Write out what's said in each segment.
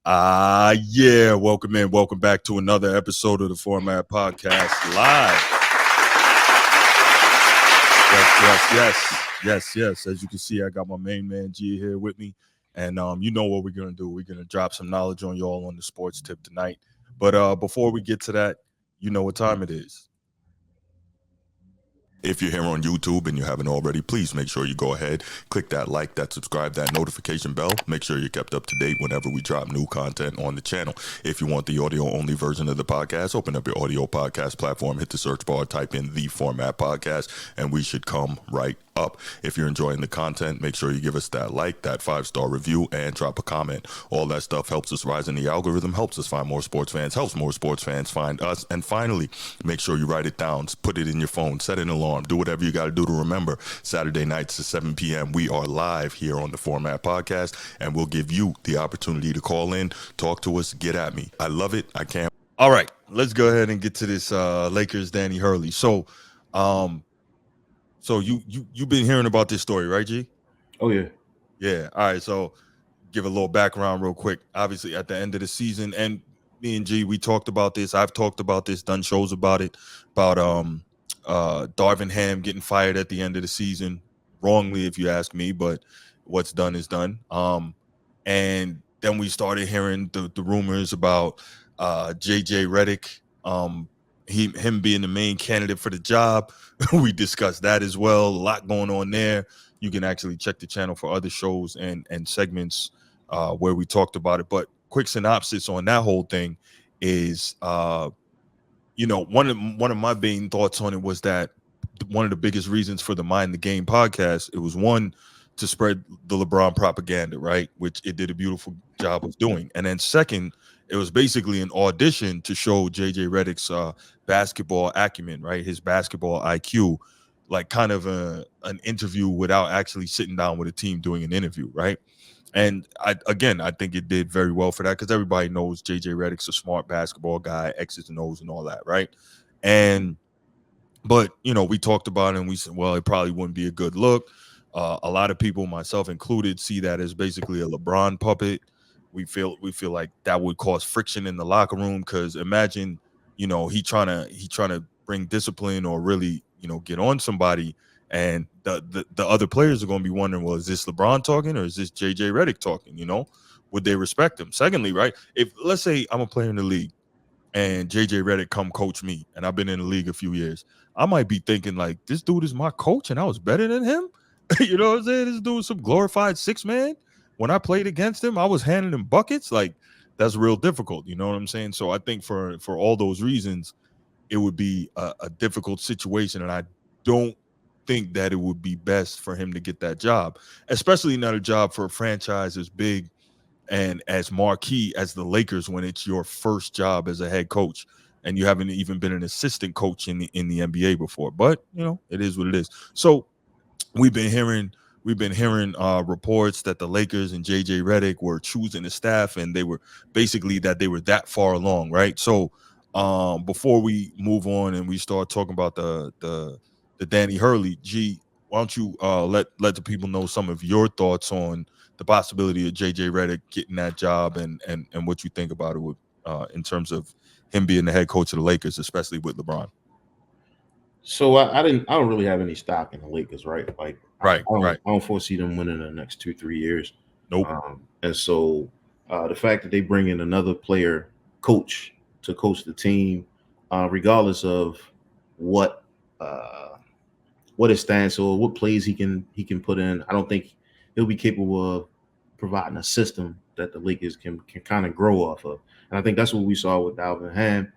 Yeah, welcome back to another episode of the Format Podcast live. Yes. As you can see, I got my main man G here with me, and you know what we're gonna do. We're gonna drop some knowledge on y'all on the sports tip tonight. But before we get to that, you know what time it is. If you're here on YouTube and you haven't already, please make sure you go ahead, click that like, that subscribe, that notification bell. Make sure you're kept up to date whenever we drop new content on the channel. If you want the audio-only version of the podcast, open up your audio podcast platform, hit the search bar, type in The Format Podcast, and we should come right up. If you're enjoying the content, make sure you give us that like, that 5-star review, and drop a comment. All that stuff helps us rise in the algorithm, helps us find more sports fans, helps more sports fans find us. And finally, make sure you write it down, put it in your phone, set an alarm, do whatever you got to do to remember. Saturday nights at 7 p.m. we are live here on the Format Podcast, and we'll give you the opportunity to call in, talk to us, get at me. I love it. I can't. All right, let's go ahead and get to this Lakers Danny Hurley. So you've been hearing about this story, right, G? Oh yeah. Yeah. All right. So give a little background real quick. Obviously, at the end of the season, and me and G, we talked about this. I've talked about this, done shows about it, about Darvin Ham getting fired at the end of the season, wrongly, if you ask me, but what's done is done. And then we started hearing the rumors about JJ Redick, him being the main candidate for the job. We discussed that as well. A lot going on there. You can actually check the channel for other shows and segments where we talked about it. But quick synopsis on that whole thing is, one of my main thoughts on it was that one of the biggest reasons for the Mind the Game podcast, it was one, to spread the LeBron propaganda, right? Which it did a beautiful job of doing. And then second, it was basically an audition to show JJ Redick's basketball acumen, right? His basketball IQ, like kind of an interview without actually sitting down with a team doing an interview, right? And I think it did very well for that because everybody knows JJ Redick's a smart basketball guy, X's and O's and all that, right? But we talked about it and we said, well, it probably wouldn't be a good look. A lot of people, myself included, see that as basically a LeBron puppet. We feel like that would cause friction in the locker room because imagine, he trying to bring discipline or really, get on somebody, and the other players are going to be wondering, well, is this LeBron talking or is this JJ Redick talking? Would they respect him? Secondly, right, if let's say I'm a player in the league and JJ Redick come coach me, and I've been in the league a few years, I might be thinking like, this dude is my coach and I was better than him. You know what I'm saying? This dude is some glorified six man. When I played against him, I was handing him buckets. Like, that's real difficult. You know what I'm saying? So I think for all those reasons, it would be a difficult situation. And I don't think that it would be best for him to get that job, especially not a job for a franchise as big and as marquee as the Lakers when it's your first job as a head coach and you haven't even been an assistant coach in the NBA before. But, it is what it is. So we've been hearing reports that the Lakers and JJ Redick were choosing the staff, and they were that far along, right? So before we move on and we start talking about the Danny Hurley, G, why don't you let the people know some of your thoughts on the possibility of JJ Redick getting that job and what you think about it with, in terms of him being the head coach of the Lakers, especially with LeBron. So I don't really have any stock in the Lakers, right? Like, Right. I don't foresee them winning in the next 2-3 years. Nope. And so the fact that they bring in another player coach to coach the team, regardless of what it stands for, what plays he can put in, I don't think he'll be capable of providing a system that the Lakers can kind of grow off of. And I think that's what we saw with Darvin Ham,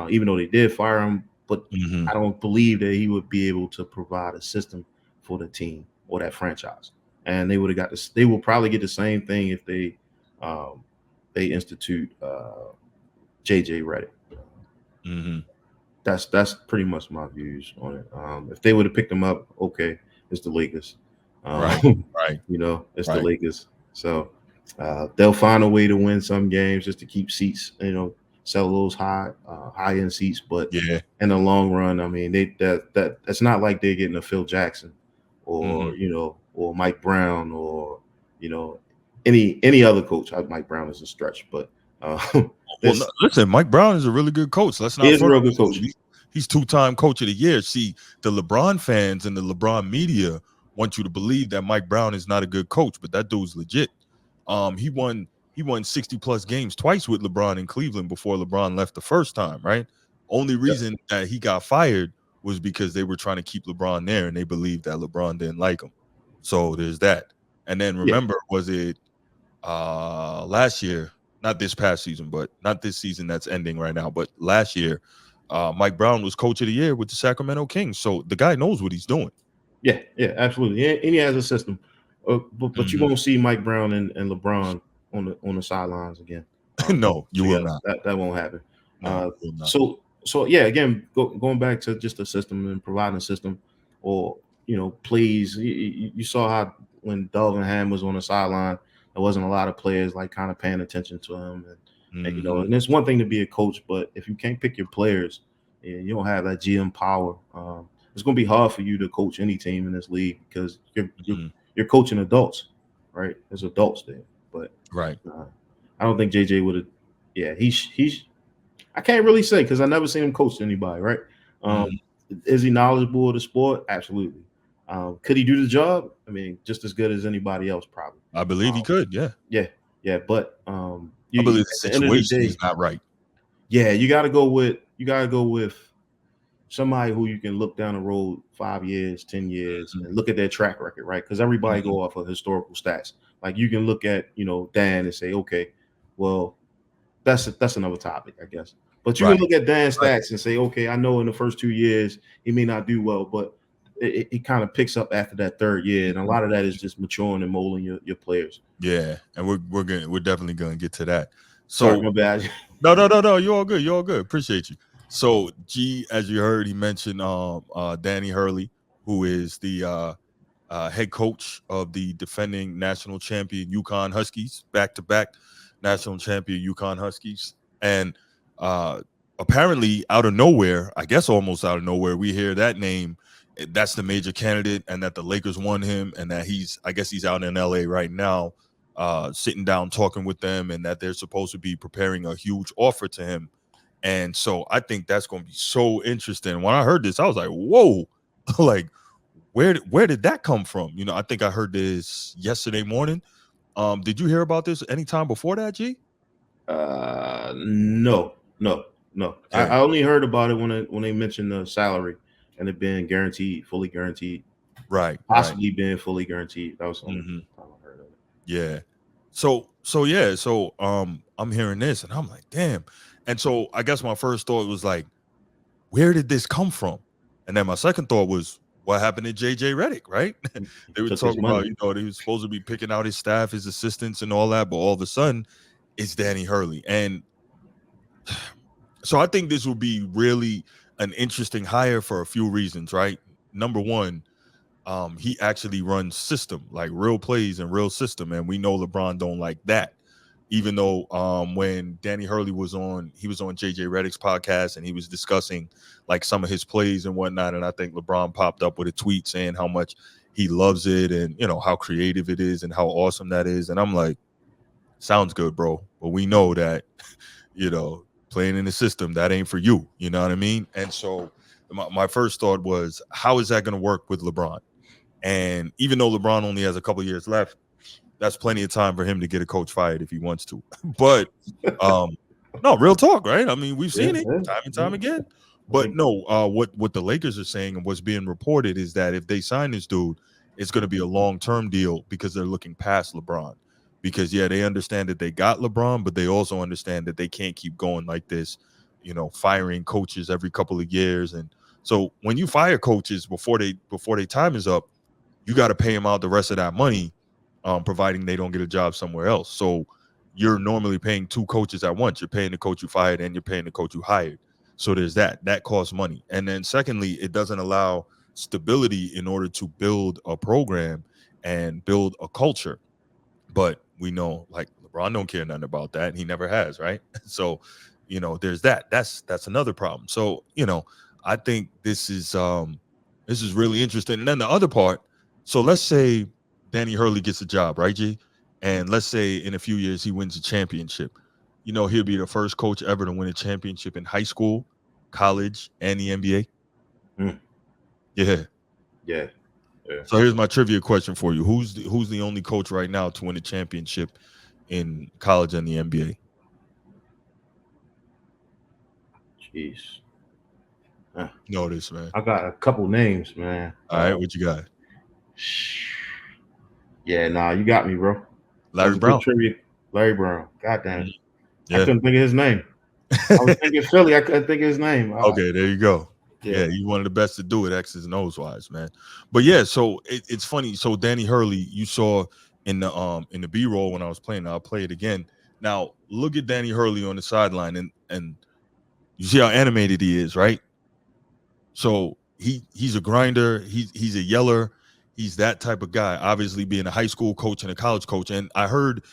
even though they did fire him. But I don't believe that he would be able to provide a system for the team or that franchise. And they would have got this. They will probably get the same thing if they institute JJ Redick. That's pretty much my views on it. If they would have picked him up, okay, it's the Lakers. Right. It's the Lakers. So they'll find a way to win some games just to keep seats. Sell those high end seats, but in the long run, I mean, that's not like they're getting a Phil Jackson or or Mike Brown or any other coach. Mike Brown is a stretch, but Uh, Well, no, this listen, Mike Brown is a really good coach. Let's he not is a front. real good coach. He's two-time coach of the year. See, the LeBron fans and the LeBron media want you to believe that Mike Brown is not a good coach, but that dude's legit. He won 60 plus games twice with LeBron in Cleveland before LeBron left the first time, right? Only Yep. reason that he got fired was because they were trying to keep LeBron there and they believed that LeBron didn't like him. So there's that. And then Yeah. remember, was it last year, not this past season, but not this season that's ending right now, but last year, Mike Brown was coach of the year with the Sacramento Kings. So the guy knows what he's doing. Yeah, absolutely. And he has a system. But you Mhm. won't see Mike Brown and LeBron on the sidelines again. No, you will Together. not. That won't happen. No, you will not. So yeah, again, going back to just the system and providing a system, or plays. You saw how when Dalvin Ham was on the sideline, there wasn't a lot of players like kind of paying attention to him, Mhm. and it's one thing to be a coach, but if you can't pick your players, and you don't have that GM power. It's going to be hard for you to coach any team in this league because Mhm. you're coaching adults, right? There's adults there, but Right. I don't think JJ would have. Yeah, he's. I can't really say because I never seen him coach anybody, right? Um, Mhm. is he knowledgeable of the sport? Absolutely. Could he do the job? I mean, just as good as anybody else, probably. I believe he Um, could. Yeah. yeah, but I you believe at the the end of the situation day, is not right. yeah, you got to go with somebody who you can look down the road 5 years, 10 years, Mhm. and look at their track record, right? Because everybody Mhm. go off of historical stats. Like you can look at, Dan and say, okay, well, that's another topic, I guess. But you can Right. look at Dan's Right. stats and say, okay, I know in the first 2 years he may not do well, but it kind of picks up after that third year, and a Mhm. lot of that is just maturing and molding your players. Yeah, and we're definitely gonna get to that. Sorry, So my bad. no, you're all good. You're all good. Appreciate you. So G, as you heard, he mentioned Danny Hurley, who is the head coach of the defending national champion UConn Huskies, back to back national champion UConn Huskies, and uh, apparently out of nowhere, I guess almost out of nowhere, we hear that name. That's the major candidate, and that the Lakers won him, and that I guess he's out in LA right now, sitting down talking with them, and that they're supposed to be preparing a huge offer to him. And so I think that's going to be so interesting. When I heard this, I was like, "Whoa!" like where did that come from? I think I heard this yesterday morning. Did you hear about this anytime before that, G? No, no, no. Okay. I only heard about it when they mentioned the salary and it being guaranteed, fully guaranteed, Right. possibly being fully guaranteed. That was the only Hmm. time I heard of it. Yeah. So I'm hearing this and I'm like, damn. And so I guess my first thought was like, where did this come from? And then my second thought was, what happened to JJ Redick, right? They He were took his talking about, money. they were supposed to be picking out his staff, his assistants, and all that, but all of a sudden, it's Danny Hurley. And so I think this will be really an interesting hire for a few reasons, right? Number one, he actually runs system, like real plays and real system, and we know LeBron don't like that. Even though when Danny Hurley he was on JJ Redick's podcast and he was discussing like some of his plays and whatnot, and I think LeBron popped up with a tweet saying how much he loves it and how creative it is and how awesome that is, and I'm like, sounds good, bro, but we know that playing in the system, that ain't for you. You know what I mean? And so my first thought was, how is that going to work with LeBron? And even though LeBron only has a couple years left, that's plenty of time for him to get a coach fired if he wants to. But no, real talk, right? I mean, we've Yeah, seen it yeah, time and yeah. time again. I But think no, what the Lakers are saying and what's being reported is that if they sign this dude, it's going to be a long-term deal because they're looking past LeBron. Because yeah, they understand that they got LeBron, but they also understand that they can't keep going like this, firing coaches every couple of years. And so when you fire coaches before they time is up, you got to pay them out the rest of that money, providing they don't get a job somewhere else. So you're normally paying two coaches at once. You're paying the coach you fired and you're paying the coach you hired. So there's that costs money. And then secondly, it doesn't allow stability in order to build a program and build a culture. But we know like LeBron don't care nothing about that. He never has, right? So, there's that. That's another problem. So, I think this is really interesting. And then the other part, so let's say Danny Hurley gets a job, right, G? And let's say in a few years he wins a championship. You know, he'll be the first coach ever to win a championship in high school, college, and the NBA. Mm. Yeah. Yeah. So here's my trivia question for you: Who's the only coach right now to win a championship in college and the NBA? Jeez. Know this, man. I got a couple names, man. All right, what you got? Yeah, nah, you got me, bro. Larry That's a good Brown. trivia. Larry Brown. God damn. I Yeah. couldn't think of his name. I was thinking Philly. I couldn't think of his name. Okay, there you go. Yeah. Yeah, he's one of the best to do it, X's and O's wise, man. But yeah, so it's funny. So Danny Hurley, you saw in the B-roll when I was playing. I'll play it again. Now look at Danny Hurley on the sideline, and you see how animated he is, right? So he's a grinder. He's a yeller. He's that type of guy. Obviously, being a high school coach and a college coach. And I heard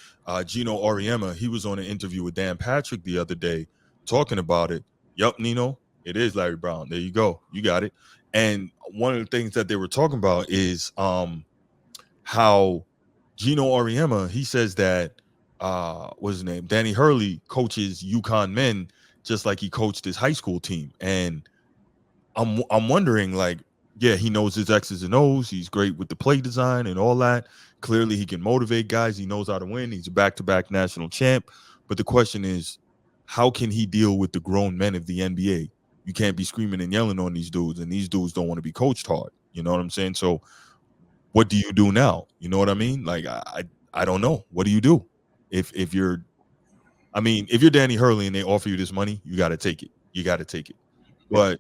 Gino Auriemma. He was on an interview with Dan Patrick the other day talking about it. Yup, Nino, it is Larry Brown. There you go. You got it. And one of the things that they were talking about is how Gino Auriemma, he says that what's his name? Danny Hurley coaches UConn men just like he coached his high school team. And I'm wondering, like, yeah, he knows his X's and O's. He's great with the play design and all that. Clearly, he can motivate guys. He knows how to win. He's a back-to-back national champ. But the question is, how can he deal with the grown men of the NBA? You can't be screaming and yelling on these dudes, and these dudes don't want to be coached hard. You know what I'm saying? So, what do you do now? You know what I mean? Like, I don't know. What do you do if you're? I mean, if you're Danny Hurley and they offer you this money, you got to take it. You got to take it. But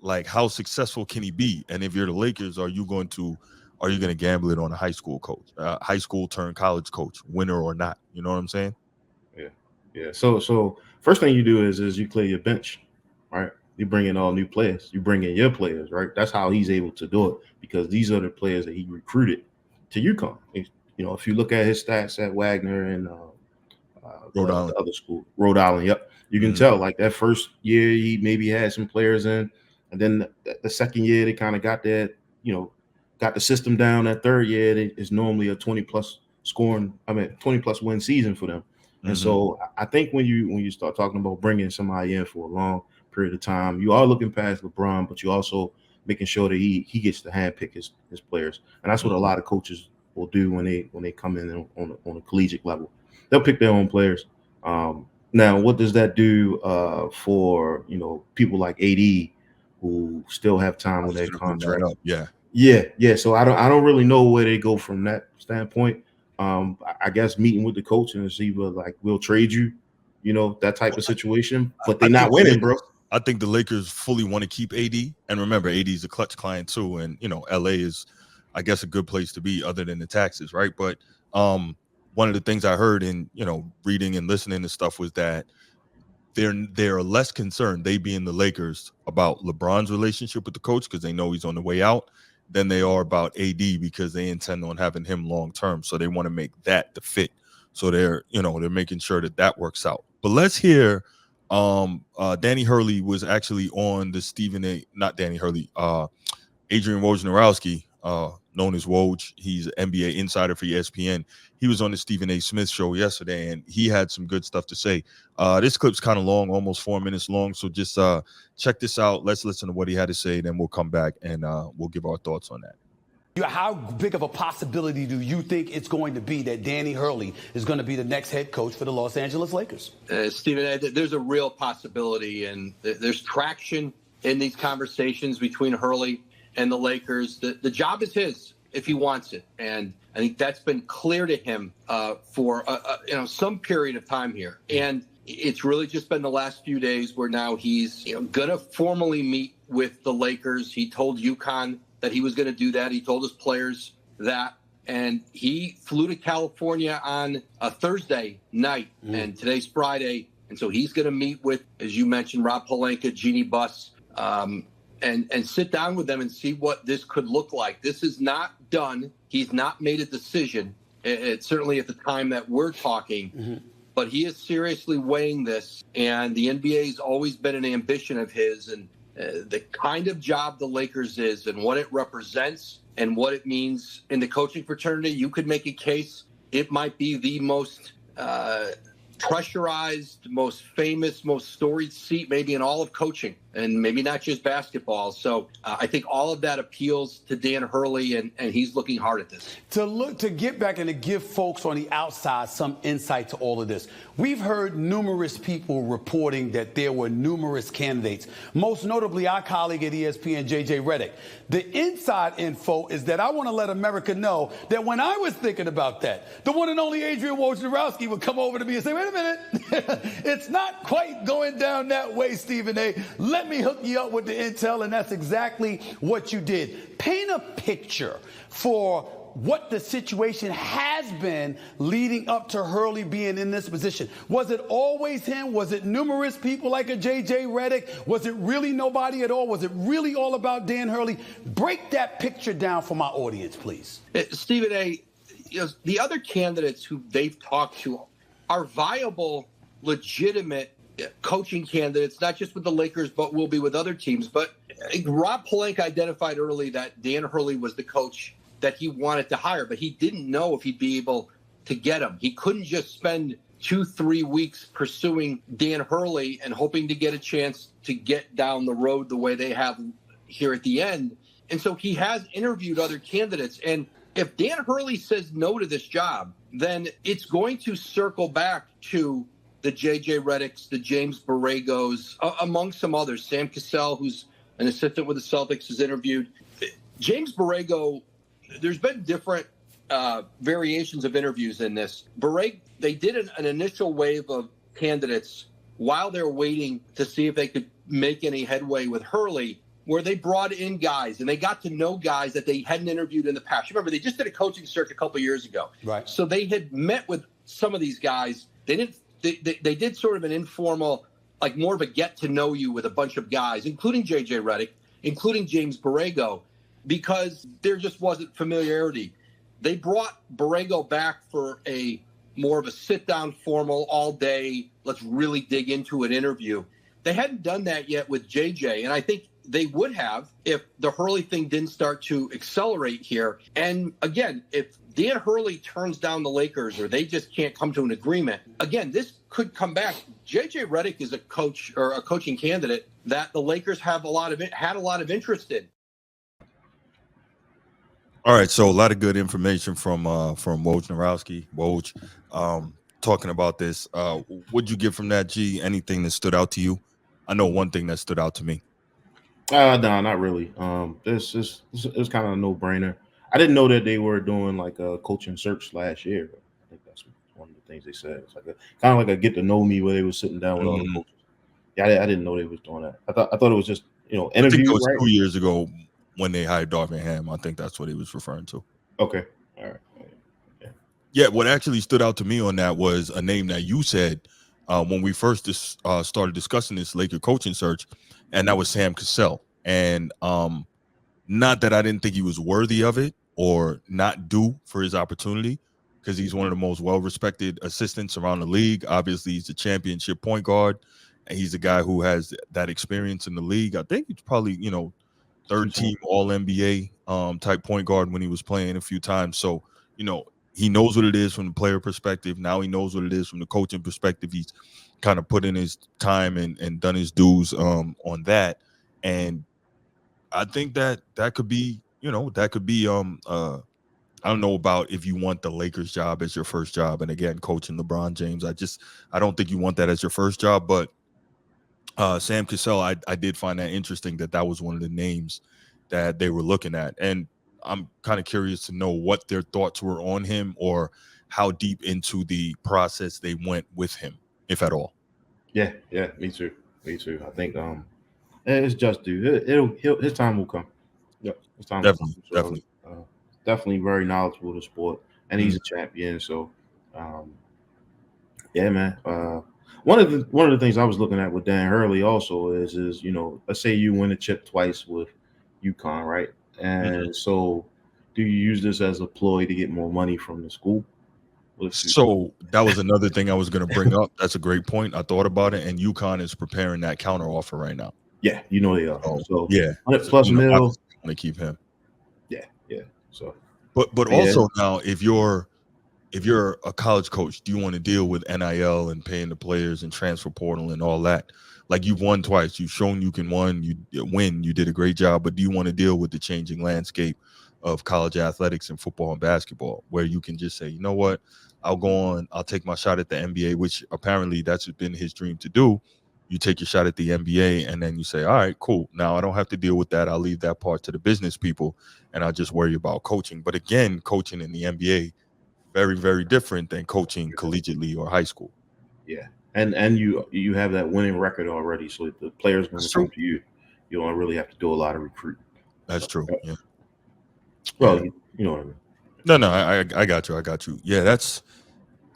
like, how successful can he be? And if you're the Lakers, are you going to gamble it on a high school coach, high school turned college coach, winner or not? You know what I'm saying? Yeah. So first thing you do is you clear your bench, right? You bring in all new players. You bring in your players, right? That's how he's able to do it, because these are the players that he recruited to UConn. You know, if you look at his stats at Wagner and Rhode Island. the other school, Rhode Island. Yep, you can tell like that first year he maybe had some players in, and then the second year they kind of got that, got the system down. That third year is normally a 20 plus win season for them. And so I think when you start talking about bringing somebody in for a long period of time, you are looking past LeBron, but you also making sure that he gets to handpick his players, and that's what a lot of coaches will do when they come in on a collegiate level. They'll pick their own players. Now, what does that do for people like AD who still have time on their contract? Yeah. So I don't really know where they go from that standpoint. I guess meeting with the coach and see, like, we'll trade you, that type of situation. But they're not winning, bro. I think the Lakers fully want to keep AD, and remember, AD is a clutch client too, and LA is, I guess, a good place to be other than the taxes, right? But one of the things I heard in reading and listening to stuff was that they're less concerned, they being the Lakers, about LeBron's relationship with the coach because they know he's on the way out, than they are about AD because they intend on having him long term. So they want to make that the fit. So they're making sure that works out. But let's hear. Danny Hurley was actually on the Adrian Wojnarowski, known as Woj. He's an NBA insider for ESPN. He was on the Stephen A. Smith show yesterday, and he had some good stuff to say. This clip's kind of long, almost 4 minutes long. So just check this out. Let's listen to what he had to say. Then we'll come back and we'll give our thoughts on that. How big of a possibility do you think it's going to be that Danny Hurley is going to be the next head coach for the Los Angeles Lakers? Stephen, there's a real possibility, and there's traction in these conversations between Hurley and the Lakers. The job is his if he wants it, and I think that's been clear to him for some period of time here. And it's really just been the last few days where now he's going to formally meet with the Lakers. He told UConn that he was going to do that. He told his players that, and he flew to California on a Thursday night, and today's Friday, and so he's going to meet with, as you mentioned, Rob Pelinka, Jeannie Buss, and sit down with them and see what this could look like. This is not done. He's not made a decision. It's certainly at the time that we're talking, but he is seriously weighing this, and the NBA has always been an ambition of his, and the kind of job the Lakers is and what it represents and what it means in the coaching fraternity, you could make a case it might be the most pressurized, most famous, most storied seat maybe in all of coaching, and maybe not just basketball. So I think all of that appeals to Dan Hurley, and he's looking hard at this. To get back and to give folks on the outside some insight to all of this, we've heard numerous people reporting that there were numerous candidates, most notably our colleague at ESPN, JJ Redick. The inside info is that I want to let America know that when I was thinking about that, the one and only Adrian Wojnarowski would come over to me and say, wait a minute, it's not quite going down that way, Stephen A. Let me hook you up with the intel, and that's exactly what you did. Paint a picture for what the situation has been leading up to Hurley being in this position. Was it always him? Was it numerous people like a JJ Redick? Was it really nobody at all? Was it really all about Dan Hurley? Break that picture down for my audience, please. Stephen A., the other candidates who they've talked to are viable, legitimate coaching candidates, not just with the Lakers, but will be with other teams. But Rob Pelinka identified early that Dan Hurley was the coach that he wanted to hire, but he didn't know if he'd be able to get him. He couldn't just spend 2-3 weeks pursuing Dan Hurley and hoping to get a chance to get down the road the way they have here at the end. And so he has interviewed other candidates. And if Dan Hurley says no to this job, then it's going to circle back to the JJ Redicks, the James Borregos, among some others. Sam Cassell, who's an assistant with the Celtics, is interviewed. James Borrego, there's been different variations of interviews in this. They did an initial wave of candidates while they're waiting to see if they could make any headway with Hurley, where they brought in guys and they got to know guys that they hadn't interviewed in the past. Remember, they just did a coaching search a couple of years ago. Right. So they had met with some of these guys. They did sort of an informal, like more of a get to know you with a bunch of guys, including JJ Redick, including James Borrego, because there just wasn't familiarity. They brought Borrego back for a more of a sit down, formal, all day, let's really dig into an interview. They hadn't done that yet with JJ, and I think they would have if the Hurley thing didn't start to accelerate here. And again, if Dan Hurley turns down the Lakers or they just can't come to an agreement, again, this could come back. JJ Redick is a coach or a coaching candidate that the Lakers had a lot of interest in. All right, so a lot of good information from Wojnarowski. Woj, talking about this. What'd you get from that, G? Anything that stood out to you? I know one thing that stood out to me. No, not really. This is kind of a no-brainer. I didn't know that they were doing like a coaching search last year. I think that's one of the things they said. It's like kind of like a get to know me, where they were sitting down with all the coaches. Yeah, I didn't know they was doing that. I thought it was just interviews. I think it was right? 2 years ago when they hired Darvin Ham. I think that's what he was referring to. Okay, all right. Yeah, what actually stood out to me on that was a name that you said when we first started discussing this Laker coaching search, and that was Sam Cassell. And not that I didn't think he was worthy of it or not due for his opportunity, because he's one of the most well-respected assistants around the league. Obviously, he's a championship point guard, and he's a guy who has that experience in the league. I think he's probably, third-team All-NBA type point guard when he was playing a few times. So, he knows what it is from the player perspective. Now he knows what it is from the coaching perspective. He's kind of put in his time and done his dues on that. And I think that could be, I don't know about if you want the Lakers job as your first job. And again, coaching LeBron James, I don't think you want that as your first job. But Sam Cassell, I did find that interesting that was one of the names that they were looking at. And I'm kind of curious to know what their thoughts were on him or how deep into the process they went with him, if at all. Yeah, me too. I think it's just due. His time will come. Yep, his time Definitely, will come. So, definitely very knowledgeable of the sport, and he's a champion. So, yeah, man. One of the things I was looking at with Dan Hurley also is let's say you win a chip twice with UConn, right? And so, do you use this as a ploy to get more money from the school? So that was another thing I was going to bring up. That's a great point. I thought about it, and UConn is preparing that counter offer right now. Yeah, they are. So yeah, 100 plus mil. I want to keep him. Yeah. So, but also now, if you're if you're a college coach, do you want to deal with NIL and paying the players and transfer portal and all that? Like, you've won twice. You've shown you can win. You did a great job. But do you want to deal with the changing landscape of college athletics and football and basketball, where you can just say, you know what, I'll go on, I'll take my shot at the NBA, which apparently that's been his dream to do. You take your shot at the NBA, and then you say, all right, cool. Now I don't have to deal with that. I'll leave that part to the business people, and I'll just worry about coaching. But again, coaching in the NBA, very, very different than coaching collegiately or high school. Yeah. And you have that winning record already. So if the players going to come to you, you don't really have to do a lot of recruiting. That's true. Yeah. Well, you know what I mean. No, I got you. I got you. Yeah, this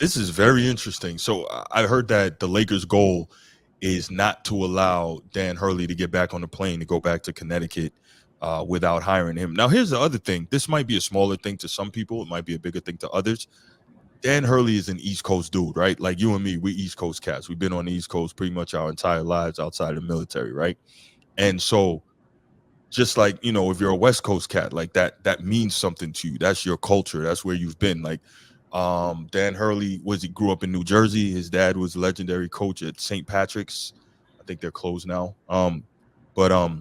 is very interesting. So I heard that the Lakers' goal is not to allow Dan Hurley to get back on the plane to go back to Connecticut without hiring him. Now, here's the other thing. This might be a smaller thing to some people. It might be a bigger thing to others. Dan Hurley is an East Coast dude, right? Like you and me, we East Coast cats. We've been on the East Coast pretty much our entire lives outside of the military, right? And so just like, you know, if you're a West Coast cat, like that means something to you. That's your culture. That's where you've been. Like Dan Hurley he grew up in New Jersey. His dad was a legendary coach at St. Patrick's. I think they're closed now. But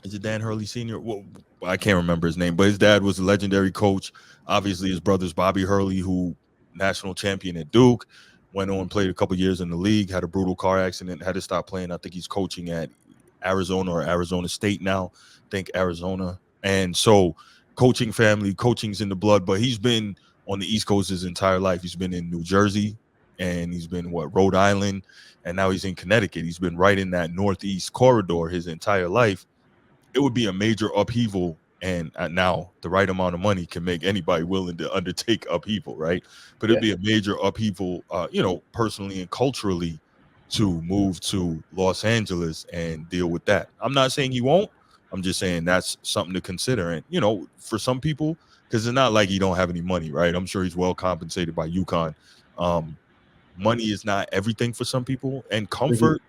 is it Dan Hurley Sr.? Well, I can't remember his name, but his dad was a legendary coach. Obviously, his brother's Bobby Hurley, who national champion at Duke, went on, played a couple years in the league, had a brutal car accident, had to stop playing. I think he's coaching at Arizona or Arizona State now. I think Arizona. And so coaching family, coaching's in the blood, but he's been on the East Coast his entire life. He's been in New Jersey, and he's been, Rhode Island, and now he's in Connecticut. He's been right in that Northeast corridor his entire life. It would be a major upheaval, and now the right amount of money can make anybody willing to undertake upheaval, right? But it'd be a major upheaval, personally and culturally, to move to Los Angeles and deal with that. I'm not saying he won't. I'm just saying that's something to consider. And, you know, for some people, because it's not like he don't have any money, right? I'm sure he's well compensated by UConn. Money is not everything for some people, and comfort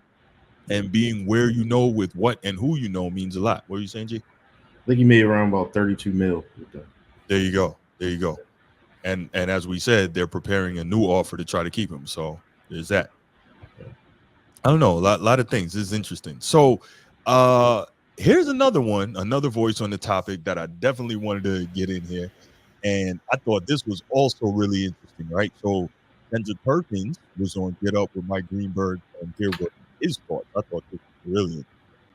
and being where you know with what and who you know means a lot. What are you saying, G? I think he made around about 32 mil with that. There you go. And as we said, they're preparing a new offer to try to keep him. So there's that. I don't know, a lot of things. This is interesting. So here's another voice on the topic that I definitely wanted to get in here. And I thought this was also really interesting, right? So Kendrick Perkins was on Get Up with Mike Greenberg and hear what his thoughts. I thought this was brilliant.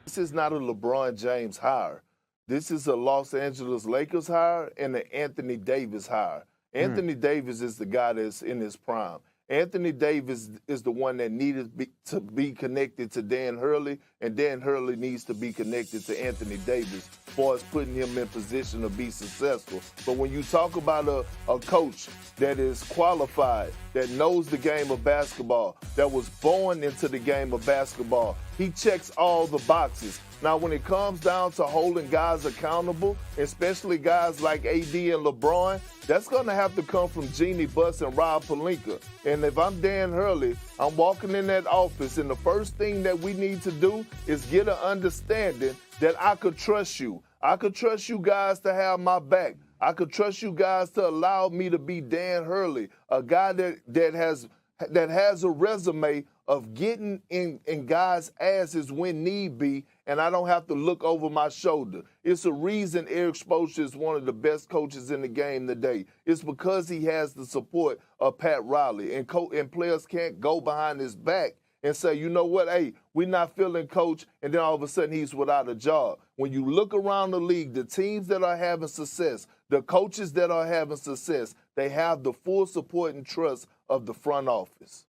This is not a LeBron James hire. This is a Los Angeles Lakers hire and an Anthony Davis hire. Anthony Davis is the guy that's in his prime. Anthony Davis is the one that needed to be connected to Dan Hurley, and Dan Hurley needs to be connected to Anthony Davis as far as putting him in position to be successful. But when you talk about a coach that is qualified, that knows the game of basketball, that was born into the game of basketball, he checks all the boxes. Now, when it comes down to holding guys accountable, especially guys like AD and LeBron, that's going to have to come from Jeannie Buss and Rob Pelinka. And if I'm Dan Hurley, I'm walking in that office, and the first thing that we need to do is get an understanding that I could trust you. I could trust you guys to have my back. I could trust you guys to allow me to be Dan Hurley, a guy that has a resume of getting in guys' asses when need be, and I don't have to look over my shoulder. It's a reason Eric Spoelstra is one of the best coaches in the game today. It's because he has the support of Pat Riley, and players can't go behind his back and say, you know what, hey, we're not feeling coach, and then all of a sudden he's without a job. When you look around the league, the teams that are having success, the coaches that are having success, they have the full support and trust of the front office.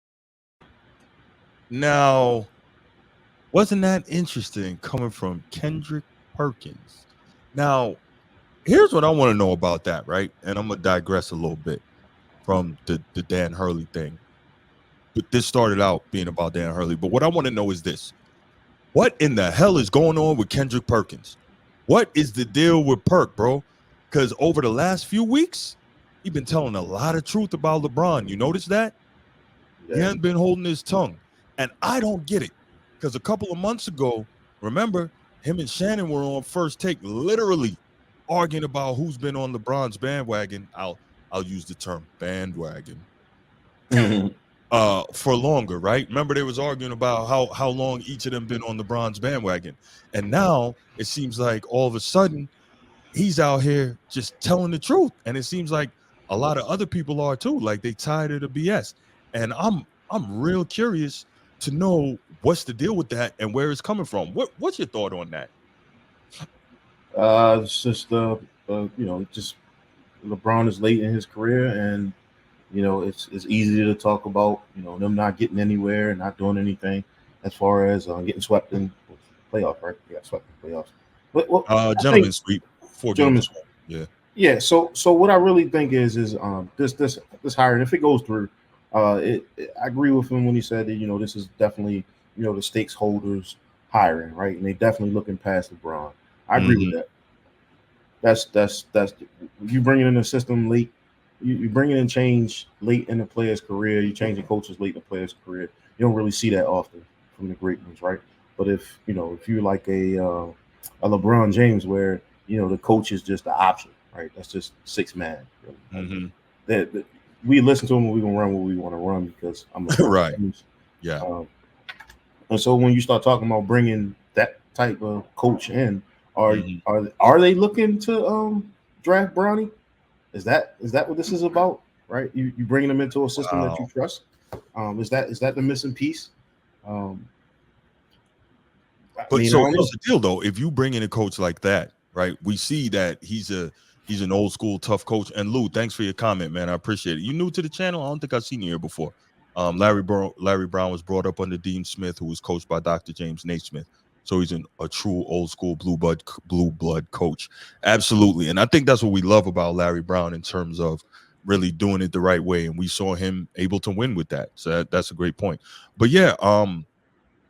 Now, wasn't that interesting coming from Kendrick Perkins? Now, here's what I want to know about that, right? And I'm going to digress a little bit from the Dan Hurley thing. But this started out being about Dan Hurley. But what I want to know is this. What in the hell is going on with Kendrick Perkins? What is the deal with Perk, bro? Because over the last few weeks, he's been telling a lot of truth about LeBron. You notice that? Yeah. He hasn't been holding his tongue. And I don't get it. Because a couple of months ago, remember, him and Shannon were on First Take, literally arguing about who's been on LeBron's bandwagon. I'll I'll use the term bandwagon Mhm. for longer, right? Remember they was arguing about how long each of them been on LeBron's bandwagon. And now it seems like all of a sudden he's out here just telling the truth. And it seems like a lot of other people are too. Like they tired of the BS. And I'm real curious to know what's the deal with that and where it's coming from. What's your thought on that? It's just just LeBron is late in his career, and it's easy to talk about them not getting anywhere and not doing anything as far as getting swept in playoffs, right? They got swept in playoffs. But I think Gentlemen's sweep, 4 games. gentlemen's Yeah. Yeah, so what I really think is this hiring, if it goes through, I agree with him when he said that this is definitely the stakes holders hiring, right? And they definitely looking past LeBron. I agree with Mhm. that. That's you bringing in a system late, you bringing in change late in the player's career. You changing coaches late in the player's career. You don't really see that often from the great ones, right? But if you're like a LeBron James, where the coach is just the option, right? That's just six man. Really. Mhm. That we listen to him, and we gonna run what we want to run because I'm LeBron Right. James. Yeah. And so when you start talking about bringing that type of coach in, are Mhm. are they looking to draft Bronny? Is that what this is about? Right? You bringing them into a system that you Wow. trust. Is that the missing piece? Um, I But mean, I so don't here's know. the deal though. If you bring in a coach like that, right? We see that he's an old school tough coach. And Lou, thanks for your comment, man. I appreciate it. You new to the channel? I don't think I've seen you here before. Larry Brown was brought up under Dean Smith, who was coached by Dr. James Naismith. So he's a true old school blue blood coach. Absolutely. And I think that's what we love about Larry Brown in terms of really doing it the right way. And we saw him able to win with that. So that's a great point. But yeah,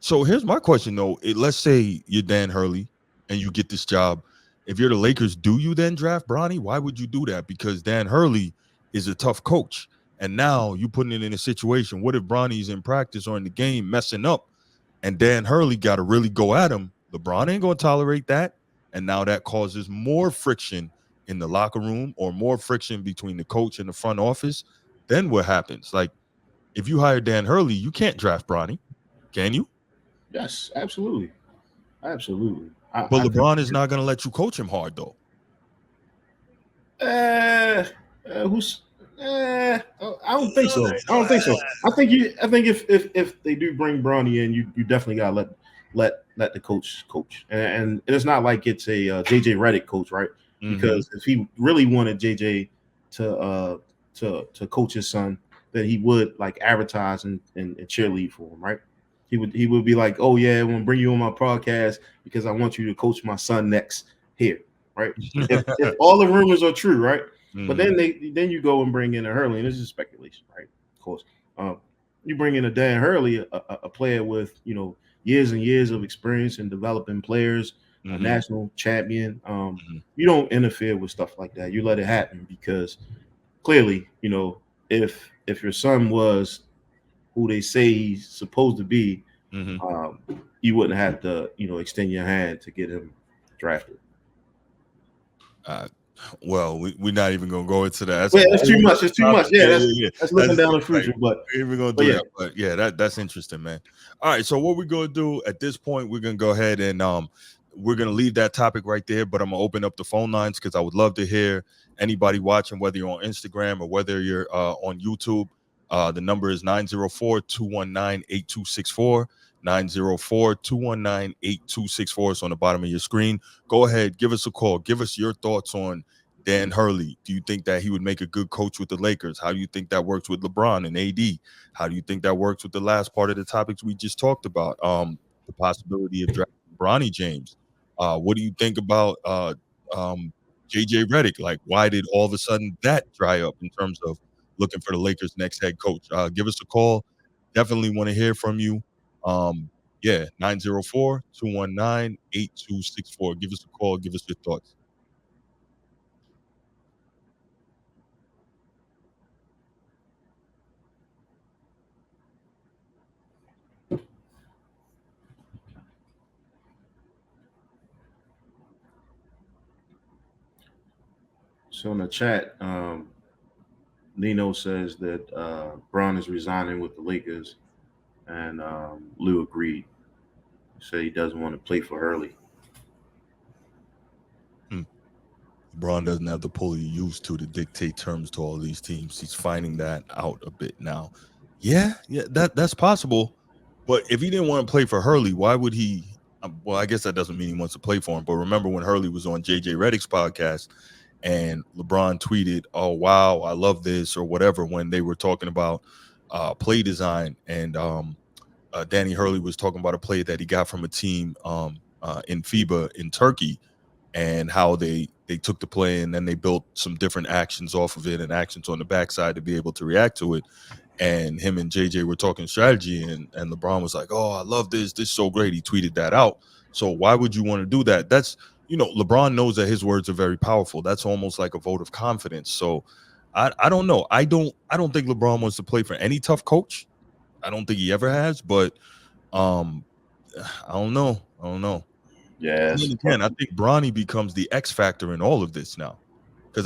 so here's my question though. Let's say you're Dan Hurley and you get this job. If you're the Lakers, do you then draft Bronny? Why would you do that? Because Dan Hurley is a tough coach. And now you putting it in a situation. What if Bronny's in practice or in the game messing up and Dan Hurley got to really go at him? LeBron ain't going to tolerate that. And now that causes more friction in the locker room or more friction between the coach and the front office. Then what happens? Like if you hire Dan Hurley, you can't draft Bronny. Can you? Yes, absolutely, absolutely. But I think. LeBron is not going to let you coach him hard, though. Who's? I don't think so. I don't think so. I think you. I think if they do bring Bronny in, you definitely gotta let the coach. And it's not like it's a JJ Redick coach, right? Mm-hmm. Because if he really wanted JJ to coach his son, then he would like advertise and cheerlead for him, right? He would be like, oh yeah, I want to bring you on my podcast because I want you to coach my son next here, right? If all the rumors are true, right? But Mm-hmm. then you go and bring in a Hurley, and this is speculation, right? Of course, you bring in a Dan Hurley, a player with years and years of experience in developing players, a Mm-hmm. national champion. You don't interfere with stuff like that. You let it happen because clearly, if your son was who they say he's supposed to be, Mm-hmm. you wouldn't have to extend your hand to get him drafted. Uh, well, we're not even gonna go into that. That's a Well, it's too whole much. It's too other much. topic. Yeah, Yeah, that's yeah, yeah. that's looking That's down the like future. But we ain't even gonna but do yeah, that. But yeah, that's interesting, man. All right, so what we're gonna do at this point, we're gonna go ahead and we're gonna leave that topic right there. But I'm gonna open up the phone lines because I would love to hear anybody watching, whether you're on Instagram or whether you're on YouTube. The number is 904-219-8264. 904-219-8264. It's on the bottom of your screen. Go ahead, give us a call. Give us your thoughts on Dan Hurley. Do you think that he would make a good coach with the Lakers? How do you think that works with LeBron and AD? How do you think that works with the last part of the topics we just talked about? The possibility of drafting Bronny James. What do you think about JJ Redick? Like, why did all of a sudden that dry up in terms of looking for the Lakers' next head coach? Give us a call. Definitely want to hear from you. Yeah, 904-219-8264. Give us a call. Give us your thoughts. so in the chat, Nino says that Bron is resigning with the Lakers, and Lou agreed. He said he doesn't want to play for Hurley. LeBron doesn't have the pull he used to dictate terms to all these teams. He's finding that out a bit now. Yeah, that's possible. But if he didn't want to play for Hurley, why would he? Well, I guess that doesn't mean he wants to play for him. But remember when Hurley was on JJ Redick's podcast and LeBron tweeted, "Oh wow, I love this" or whatever when they were talking about play design, and Danny Hurley was talking about a play that he got from a team in FIBA in Turkey, and how they took the play and then they built some different actions off of it and actions on the backside to be able to react to it. And him and JJ were talking strategy, and LeBron was like, "Oh, I love this. This is so great." He tweeted that out. So why would you want to do that? That's, LeBron knows that his words are very powerful. That's almost like a vote of confidence. So I don't know. I don't think LeBron wants to play for any tough coach. I don't think he ever has, but I don't know. Yeah. And then again, I think Bronny becomes the X factor in all of this now, because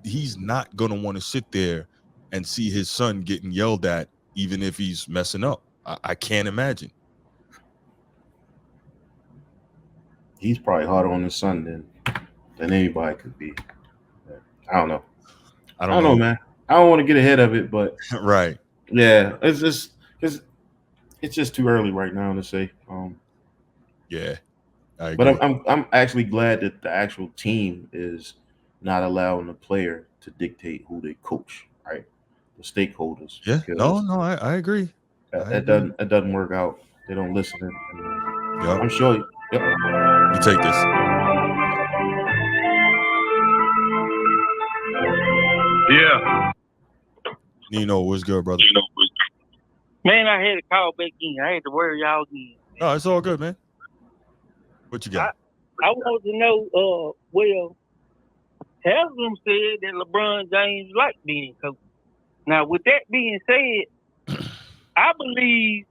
he's not going to want to sit there and see his son getting yelled at, even if he's messing up. I can't imagine. He's probably harder on his son than anybody could be. But I don't know. I don't know, man. I don't want to get ahead of it, but right. Yeah, it's just too early right now to say. Yeah, I agree. But I'm actually glad that the actual team is not allowing the player to dictate who they coach, right? The stakeholders. Yeah. No, I agree. It doesn't work out. They don't listen. Yep. I'm sure. Yep. You take this. Yeah. Nino, what's good, brother? Man, I had to call back in. I had to worry y'all again. No, it's all good, man. What you got? I want to know, well, half of them said that LeBron James liked being coach. Now, with that being said, I believe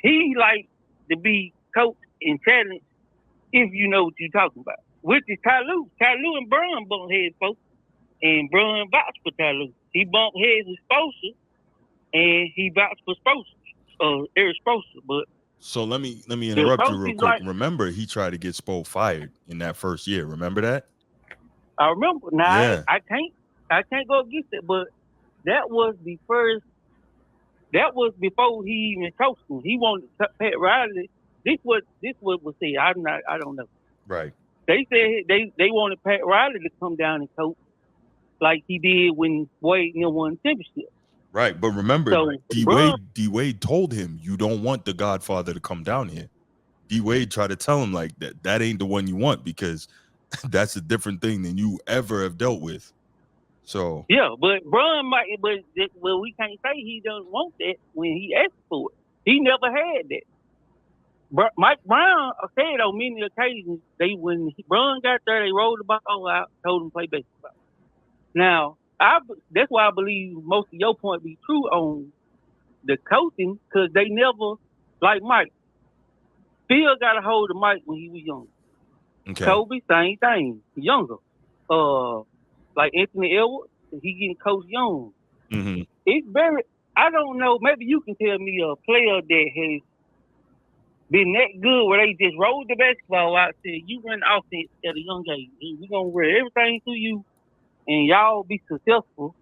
he likes to be coached and challenged if you know what you're talking about, which is Ty Lue. Ty Lue and Bron bumped heads, folks, and Bron vouched for Ty Lue. He bumped heads with Spoelstra, and he vouched for Eric Spoelstra. But so let me interrupt you real quick. Remember, he tried to get Spo fired in that first year. Remember that? I remember. Now yeah. I can't go against it, but that was the first. That was before he even coached him. He wanted Pat Riley. This was said. I don't know. Right. They said they wanted Pat Riley to come down and coach like he did when Wade won the championship. Right, but remember, D Wade told him, "You don't want the Godfather to come down here." D Wade tried to tell him like that ain't the one you want, because that's a different thing than you ever have dealt with. So yeah, but Bron might, but we can't say he doesn't want that when he asked for it. He never had that. Mike Brown said on many occasions when Bron got there, they rolled the ball out, told him to play baseball. Now, that's why I believe most of your point be true on the coaching, because they never, like Mike, Phil got a hold of Mike when he was young. Okay. Kobe, same thing, younger. Like Anthony Edwards, he getting coached young. Mm-hmm. It's very, I don't know, maybe you can tell me a player that has been that good where they just rolled the basketball out, said, you run offense at a young age. We're going to run everything to you, and y'all be successful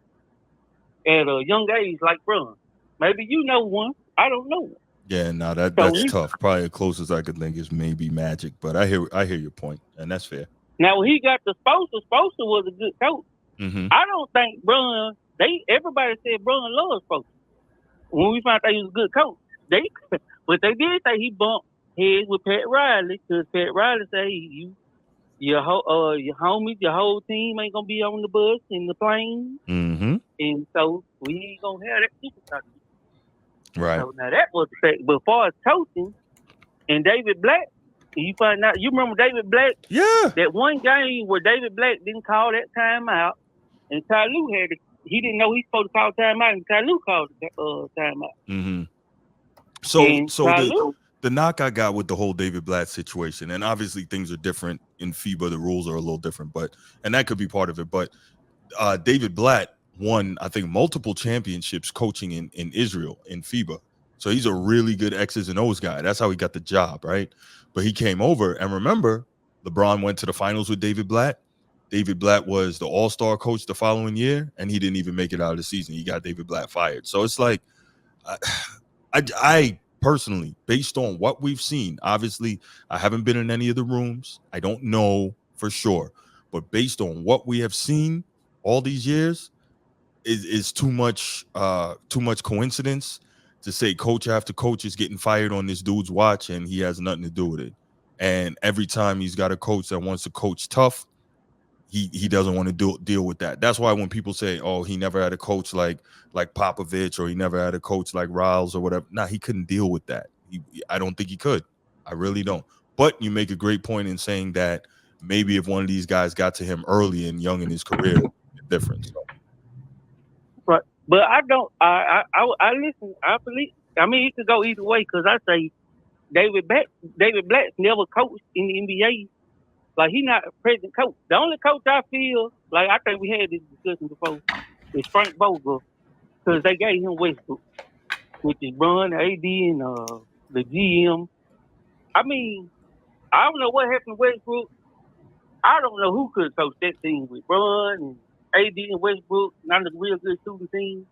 at a young age like Bron. Maybe you know one. I don't know one. Yeah, no, that's tough. Probably the closest I could think is maybe Magic, but I hear your point, and that's fair. Now, when he got the Spoelstra was a good coach. Mm-hmm. I don't think Bron, everybody said Bron loves Spoelstra. When we found out he was a good coach, but they did say he bumped heads with Pat Riley, because Pat Riley said, your homies, your whole team ain't gonna be on the bus in the plane, and so we ain't gonna have that super talk. Right. So now that was the fact. But as far as coaching and David Black, you find out. You remember David Black? Yeah. That one game where David Black didn't call that timeout, and Ty Lue he didn't know he's supposed to call timeout, and Ty Lue called timeout. Mm-hmm. So the knock I got with the whole David Blatt situation, and obviously things are different in FIBA, the rules are a little different, and that could be part of it. But David Blatt won, I think, multiple championships coaching in Israel in FIBA. So he's a really good X's and O's guy. That's how he got the job, right? But he came over, and remember, LeBron went to the finals with David Blatt. David Blatt was the all-star coach the following year, and he didn't even make it out of the season. He got David Blatt fired. So it's like, I personally, based on what we've seen, obviously, I haven't been in any of the rooms. I don't know for sure. But based on what we have seen all these years, is too much coincidence to say coach after coach is getting fired on this dude's watch and he has nothing to do with it. And every time he's got a coach that wants to coach tough, he doesn't want to deal with that. That's why when people say, oh, he never had a coach like Popovich, or he never had a coach like Riles or whatever, he couldn't deal with that. I don't think he could. I really don't. But you make a great point in saying that maybe if one of these guys got to him early and young in his career, it's different. So. Right. But I don't. I listen. I believe. I mean, it could go either way, because I say David Blatt's never coached in the NBA. Like, he's not a present coach. The only coach I feel like, I think we had this discussion before, is Frank Vogel, because they gave him Westbrook, which is Bron, AD, and the GM. I mean, I don't know what happened to Westbrook. I don't know who could coach that team with Bron and AD and Westbrook, not a real good shooting team.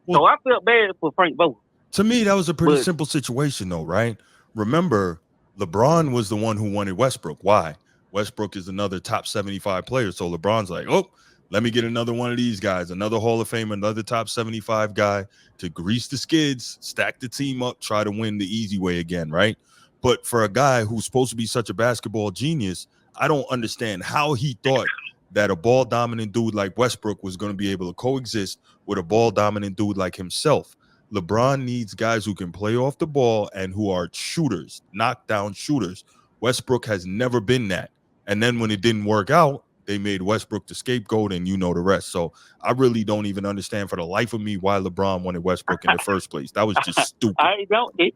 So I felt bad for Frank Vogel. To me, that was a pretty simple situation, though, right? Remember, LeBron was the one who wanted Westbrook. Why? Westbrook is another top 75 player. So LeBron's like, oh, let me get another one of these guys, another Hall of Fame, another top 75 guy to grease the skids, stack the team up, try to win the easy way again, right? But for a guy who's supposed to be such a basketball genius, I don't understand how he thought that a ball-dominant dude like Westbrook was going to be able to coexist with a ball-dominant dude like himself. LeBron needs guys who can play off the ball and who are shooters, knockdown shooters. Westbrook has never been that. And then when it didn't work out, they made Westbrook the scapegoat, and you know the rest. So I really don't even understand for the life of me why LeBron wanted Westbrook in the first place. That was just stupid. It don't make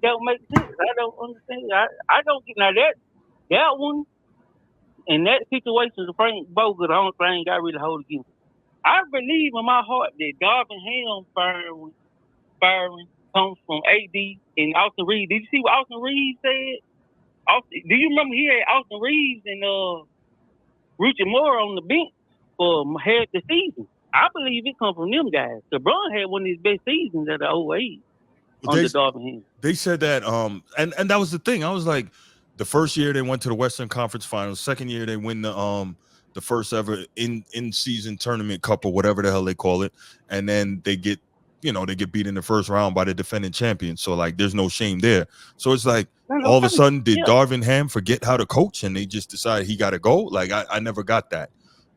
sense. I don't understand. I don't get, now that one, in that situation, the Frank Vogel, the only thing I really hold against. I believe in my heart that Darvin Ham firing comes from AD and Austin Reeves. Did you see what Austin Reeves said? Do you remember he had Austin Reeves and Richard Moore on the bench for half the season? I believe it comes from them guys. LeBron had one of his best seasons at the 08 under Darvin Ham. They said that, and that was the thing. I was like, the first year they went to the Western Conference Finals. Second year they win the first ever in season tournament cup or whatever the hell they call it, and then they get beat in the first round by the defending champion. So like, there's no shame there. So it's like, all of a sudden, did Darvin Ham forget how to coach and they just decided he got to go? Like, I never got that.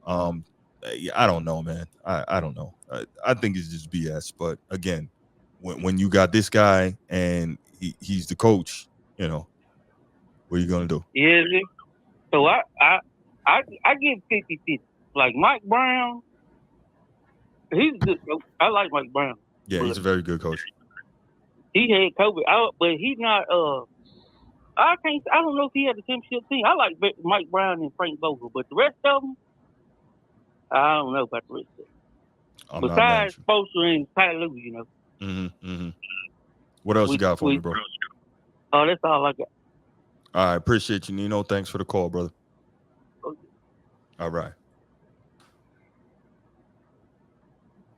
I don't know, man. I don't know. I think it's just BS. But again, when you got this guy and he's the coach, what are you gonna do? Yeah. So I give 50-50. Like Mike Brown, he's good. I like Mike Brown. Yeah, he's a very good coach. He had COVID, but he's not. I don't know if he had the championship team. I like Mike Brown and Frank Vogel, but the rest of them, I don't know about the rest of them. Besides Spoelstra and Ty Lue, What else you got for me, bro? Oh, that's all I got. All right, appreciate you, Nino. Thanks for the call, brother. Okay. All right.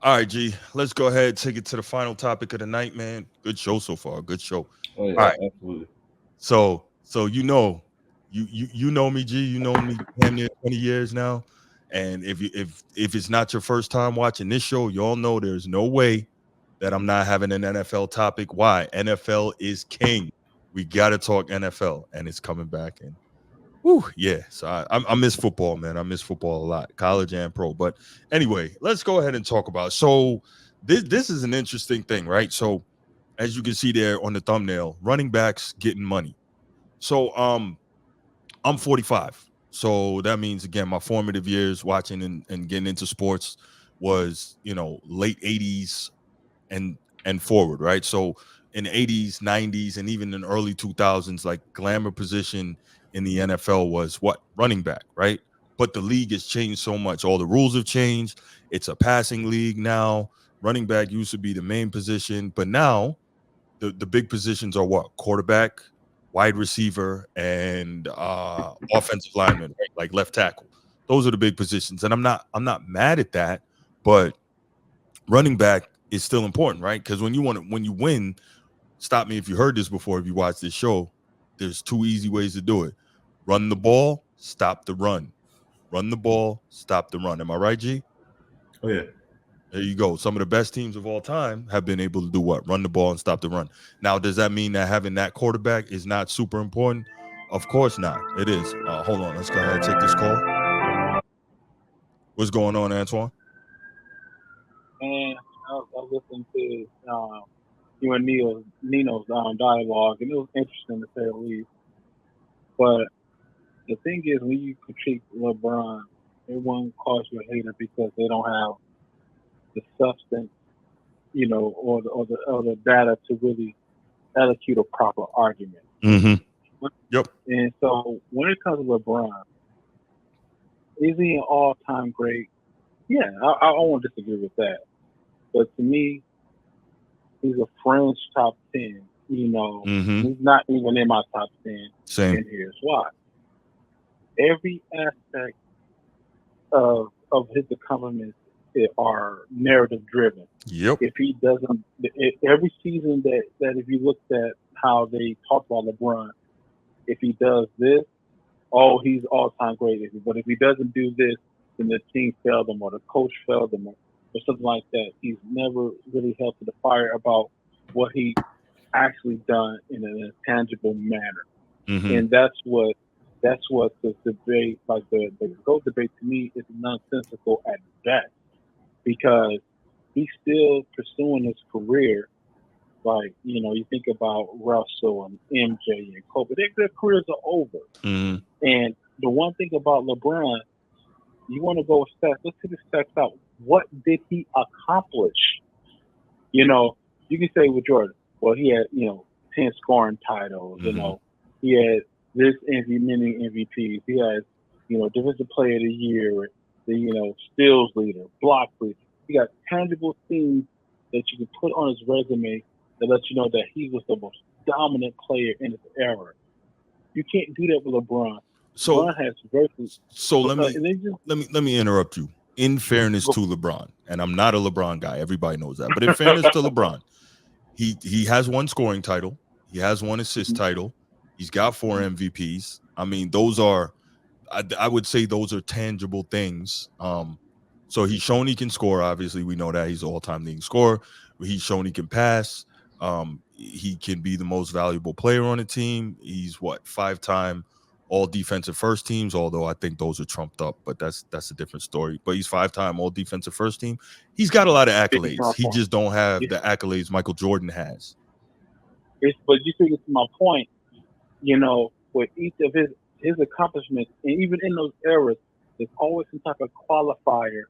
All right, G. Let's go ahead and take it to the final topic of the night, man. Good show so far. Good show. Oh, yeah, all right. Absolutely. So you know me, G. You know me damn near 20 years now. And if it's not your first time watching this show, you all know there's no way that I'm not having an NFL topic. Why? NFL is king. We got to talk NFL, and it's coming back. And yeah. So I miss football, man. I miss football a lot, college and pro. But anyway, let's go ahead and talk about it. So this is an interesting thing, right? So as you can see there on the thumbnail, running backs getting money. So I'm 45. So that means, again, my formative years watching and getting into sports was, late 80s and forward, right? So in the 80s, 90s, and even in the early 2000s, like glamour position in the NFL was what? Running back, right? but the league has changed so much. All the rules have changed. It's a passing league now. Running back used to be the main position, but now the big positions are what? Quarterback, wide receiver, and offensive lineman, right? Like left tackle. Those are the big positions, and I'm not mad at that, but running back is still important, right? Because when you win, stop me if you heard this before, if you watch this show, there's 2 easy ways to do it. Run the ball, stop the run. Run the ball, stop the run. Am I right, G? Oh yeah. There you go. Some of the best teams of all time have been able to do what? Run the ball and stop the run. Now, does that mean that having that quarterback is not super important? Of course not. It is. Hold on. Let's go ahead and take this call. What's going on, Antoine? And I was listening to you and Nino's dialogue, and it was interesting to say the least. But the thing is, when you critique LeBron, it won't cause you a hater because they don't have the substance, or the data to really execute a proper argument. Mm-hmm. Yep. And so when it comes to LeBron, is he an all-time great? Yeah, I won't disagree with that. But to me, he's a fringe top 10. Mm-hmm. He's not even in my top 10. Same. And here's why. Every aspect of his accomplishments are narrative driven. Yep. If he doesn't, every season that if you looked at how they talk about LeBron, if he does this, he's all-time great. But if he doesn't do this, then the team failed him or the coach failed him or something like that. He's never really held to the fire about what he actually done in an intangible manner. Mm-hmm. And that's what the debate, like the GOAT debate, to me is nonsensical at best, because he's still pursuing his career. Like, you think about Russell and MJ and Kobe, their careers are over. Mm-hmm. And the one thing about LeBron, you want to go with stats. Let's take the stats out. What did he accomplish? You can say with Jordan, well, he had 10 scoring titles. Mm-hmm. He had this many MVPs. He has Defensive Player of the Year, the steals leader, block leader. He got tangible things that you can put on his resume that lets you know that he was the most dominant player in his era. You can't do that with LeBron. So, LeBron has versus. So let me interrupt you. In fairness to LeBron, and I'm not a LeBron guy, everybody knows that. But in fairness to LeBron, he has 1 scoring title, he has 1 assist title, he's got 4 MVPs. I mean, those are, I would say, those are tangible things. So he's shown he can score. Obviously, we know that he's an all-time leading scorer. He's shown he can pass. He can be the most valuable player on the team. He's 5-time all defensive first teams, although I think those are trumped up, but that's a different story. But he's 5-time all defensive first team. He's got a lot of accolades. He just don't have the accolades Michael Jordan has. But you see, it's my point. With each of his accomplishments, and even in those eras, there's always some type of qualifier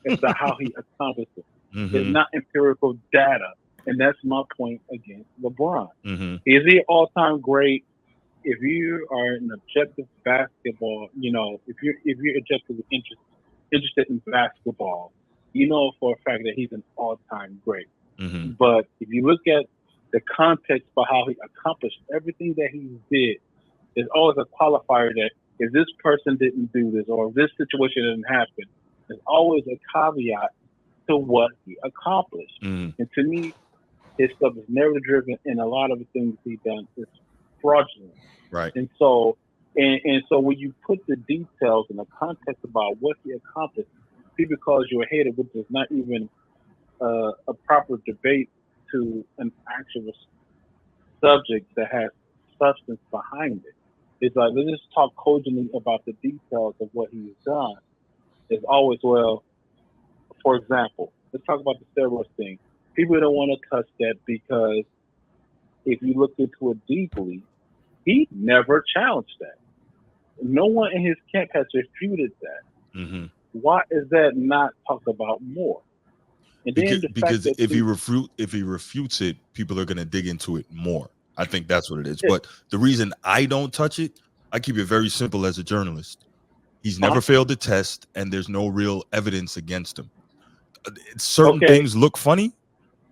as to how he accomplished it. Mm-hmm. It's not empirical data, and that's my point against LeBron. Mm-hmm. Is he all-time great? If you are an objective basketball, if you're objectively interested in basketball, for a fact that he's an all-time great. Mm-hmm. But if you look at the context for how he accomplished everything that he did, there's always a qualifier that if this person didn't do this or if this situation didn't happen, there's always a caveat to what he accomplished. Mm-hmm. And to me, his stuff is narrative driven, and a lot of the things he done is fraudulent. Right. And so when you put the details in the context about what he accomplished, people call you a hater, which is not even a proper debate to an actual subject that has substance behind it. It's like, let's just talk cogently about the details of what he's done. It's always, well, for example, let's talk about the steroids thing. People don't want to touch that because if you look into it deeply, he never challenged that. No one in his camp has refuted that. Mm-hmm. Why is that not talked about more? And because if he refutes it, people are going to dig into it more. I think that's what it is. Yeah. But the reason I don't touch it, I keep it very simple as a journalist. He's never failed the test, and there's no real evidence against him. Certain things look funny,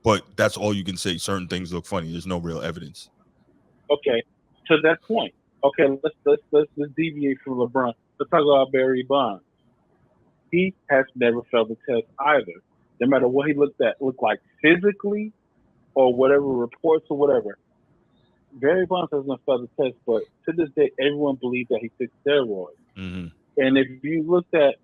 but that's all you can say. Certain things look funny. There's no real evidence. Okay, to that point. Okay, let's deviate from LeBron. Let's talk about Barry Bonds. He has never failed the test either. No matter what he looked like physically, or whatever reports or whatever. Barry Bonds has not failed the test, but to this day, everyone believes that he took steroids. Mm-hmm. And if you looked at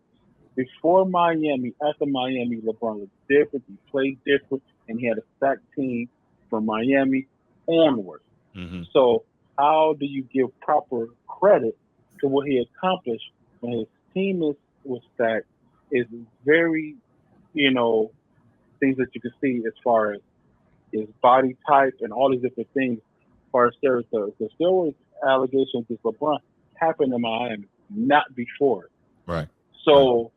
before Miami, after Miami, LeBron was different. He played different, and he had a stacked team from Miami onward. Mm-hmm. So how do you give proper credit to what he accomplished when his team was stacked? Is very, things that you can see as far as his body type and all these different things. As far as steroids, the steroid allegations against LeBron happened in Miami, not before. Right. So,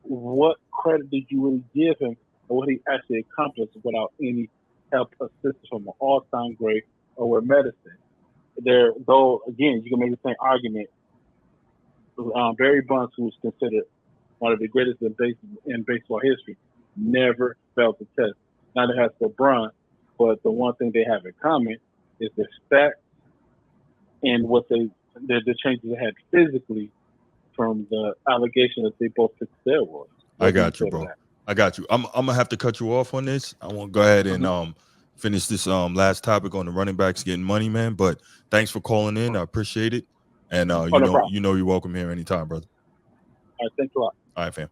what credit did you really give him for what he actually accomplished without any help, assistance from an all-time great or with medicine? Though again, you can make the same argument. Barry Bonds, who was considered one of the greatest in baseball history, never failed the test. Neither has LeBron, but the one thing they have in common is the stats and what the changes they had physically from the allegation that they both took steroids. I got you, bro. I got you. I'm gonna have to cut you off on this. I want to go ahead and finish this last topic on the running backs getting money, man. But thanks for calling in. I appreciate it. And you know you're welcome here anytime, brother. All right, thanks a lot. All right, fam.